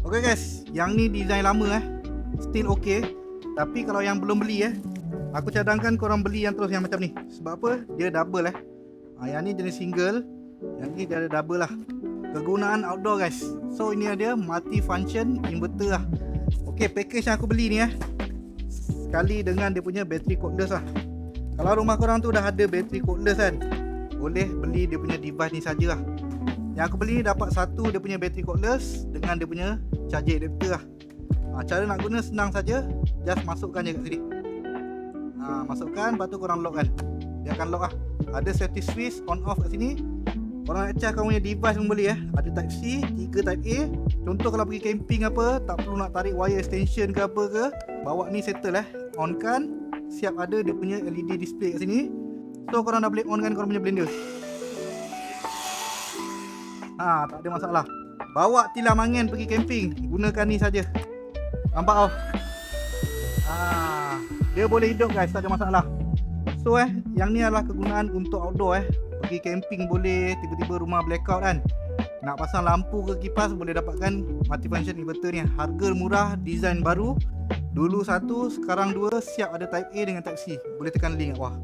Okay guys, yang ni design lama still okay. Tapi kalau yang belum beli aku cadangkan korang beli yang terus yang macam ni. Sebab apa? Dia double yang ni jenis single, yang ni dia ada double lah. Kegunaan outdoor guys. So ini ada multi function inverter lah. Okay, package yang aku beli ni sekali dengan dia punya battery cordless lah. Kalau rumah korang tu dah ada battery cordless kan, boleh beli dia punya device ni saja lah. Yang aku beli dapat satu dia punya battery cordless dengan dia punya charger adapter lah. Cara nak guna senang saja, just masukkan je kat sini. Masukkan, lepas tu korang lock kan. Dia akan lock lah. Ada safety switch on off kat sini. Korang nak charge korang punya device pun boleh Ada type C, 3 type A. Contoh kalau pergi camping apa, tak perlu nak tarik wire extension ke apa ke, bawa ni settle on kan, siap ada dia punya LED display kat sini. So korang dah boleh on kan korang punya blender. Tak ada masalah. Bawa tilam angin pergi camping, gunakan ni saja. Nampak tau? Dia boleh hidup guys, tak ada masalah. So yang ni adalah kegunaan untuk outdoor Pergi camping boleh, tiba-tiba rumah blackout kan, nak pasang lampu ke kipas, boleh dapatkan multifunction inverter ni. Harga murah, design baru. Dulu satu, sekarang dua, siap ada type A dengan type C. Boleh tekan link kat bawah.